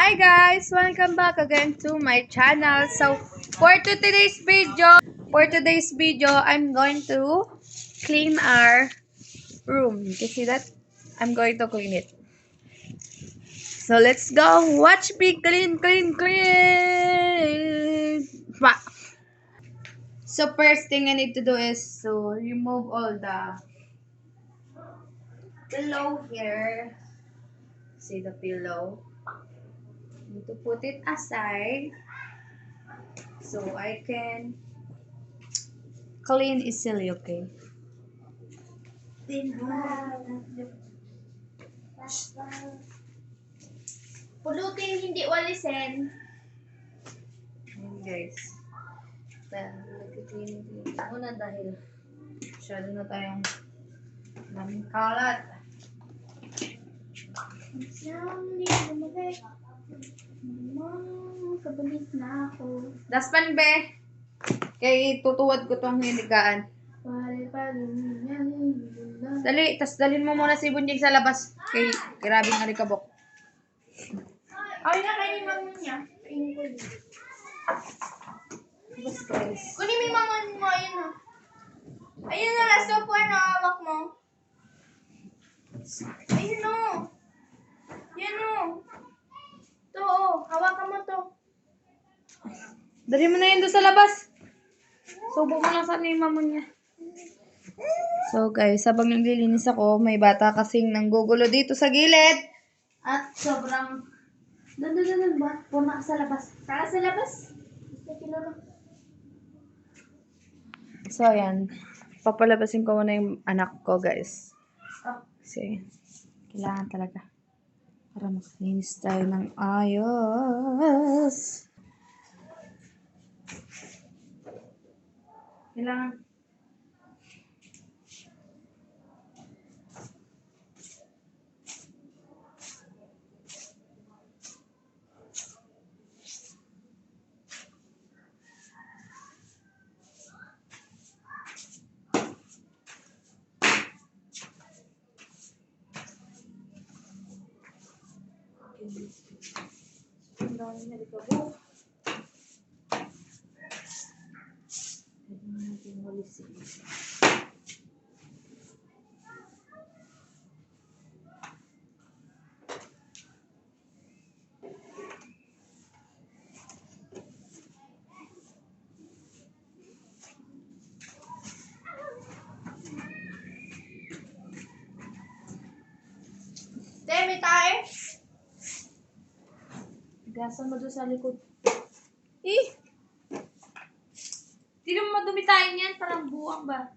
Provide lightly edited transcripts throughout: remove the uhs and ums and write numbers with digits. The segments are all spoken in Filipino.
Hi guys! Welcome back again to my channel. So, for today's video, I'm going to clean our room. You can see that? I'm going to clean it. So, let's go. Watch me clean. Wah. So, first thing I need to do is to remove all the pillow here. See the pillow? Need to put it aside so I can clean easily, okay? Pulutin, hindi walisin. Ayan guys. Nag-cleaning muna dahil masyado na tayong daming kalat. Kabalit na ako. Daspan be! Kay tutuwad ko tong hinigaan. Dali, tas dalhin mo muna si Bunjing sa labas. Kay grabing alikabok. Ay, na kayo ni mama niya. Bas guys. Kunin mo yung mama mo, ayun na. Ayun na, last of one, hawak mo. Ayun o. Yan o. Ito o, hawakan mo to. Dali mo na yun doon sa labas. Subo mo lang sa ni mama niya. So guys, habang naglilinis ako, may bata kasing nanggugulo dito sa gilid. At sobrang... Doon, puna sa labas. Saka sa labas. So, ayan. Papalabasin ko muna yung anak ko, guys. Kasi, kailangan talaga. Para makalinis tayo ng ayos. Kailangan. Ang dami na likabo. Pwede mo natin walisin. Demi tayo. Gasan mo doon sa likod. Eh. Hindi naman madumitain yan. Parang buwang ba?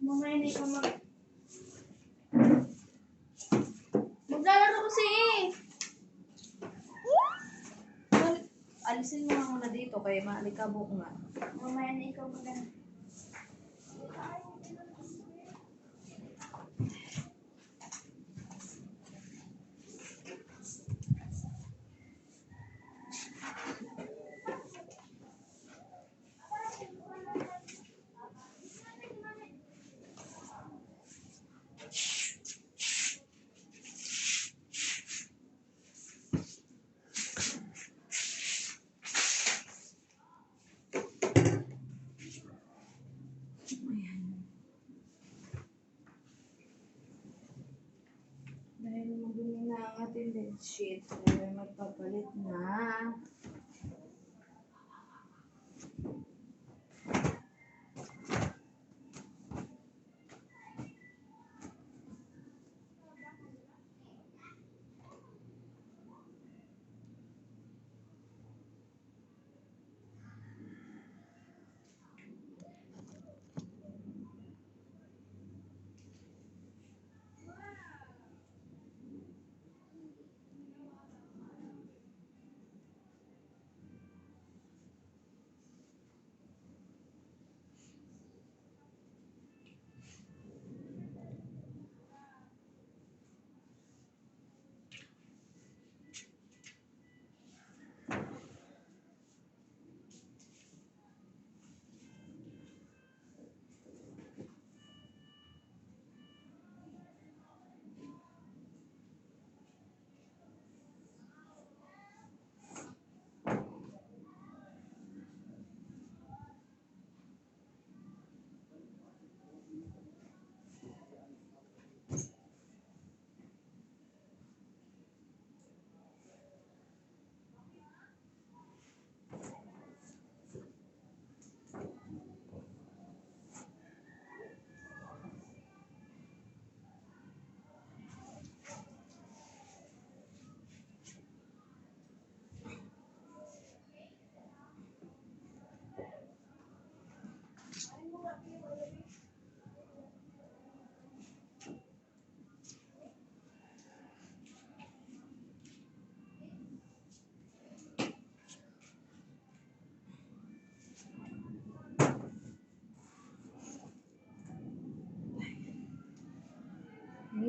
Mamaya na ikaw maglalaro kasi eh. Alisin mo nga muna dito kaya maalikabok nga. Mamaya na ikaw maglalaro. Dahil madumi na ang ating bedsheet, kaya magpapalit na.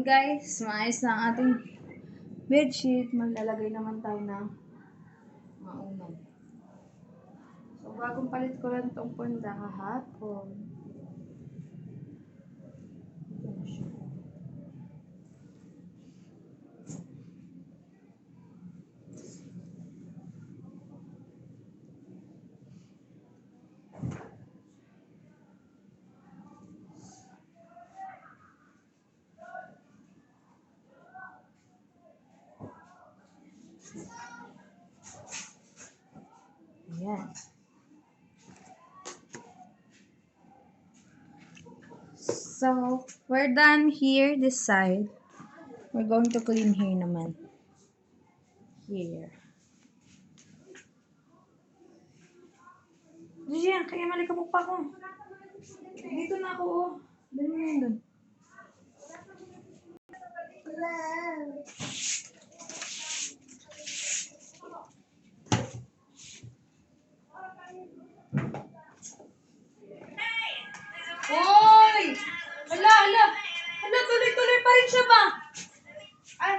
guys, maayos na ang ating bedsheet. Maglalagay naman tayo ng maunan. So, bagong palit ko lang itong punda kahapon. Ito na siya. Ayan. So, we're done here, this side. We're going to clean here naman. Here. Diyan, kaya malikabok pa ako. Dito na ako, oh. Dali mo yun dun. Hoy! Hala, hala! Hala, tuloy-tuloy pa rin siya ba? Ay!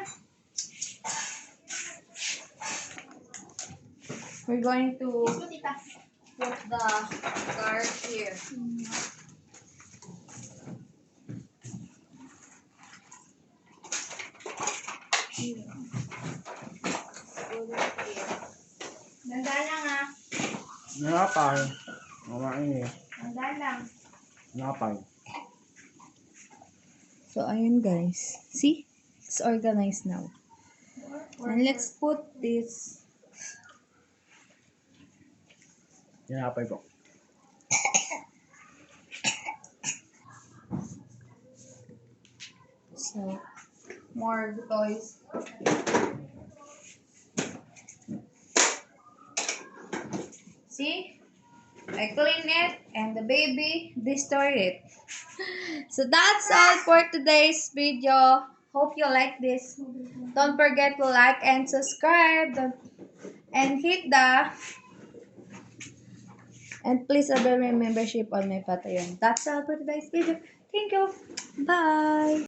We're going to put the guard here. Dandan lang ah. Nakapal. Mamain eh. Dandan lang. Nakapal. So, ayun guys. See? It's organized now. And let's put this. Tinapay ko. So, more toys. See? I clean it and the baby destroyed it. So that's all for today's video. Hope you like this. Don't forget to like and subscribe. And hit the... And please avail my membership on my Patreon. That's all for today's video. Thank you. Bye.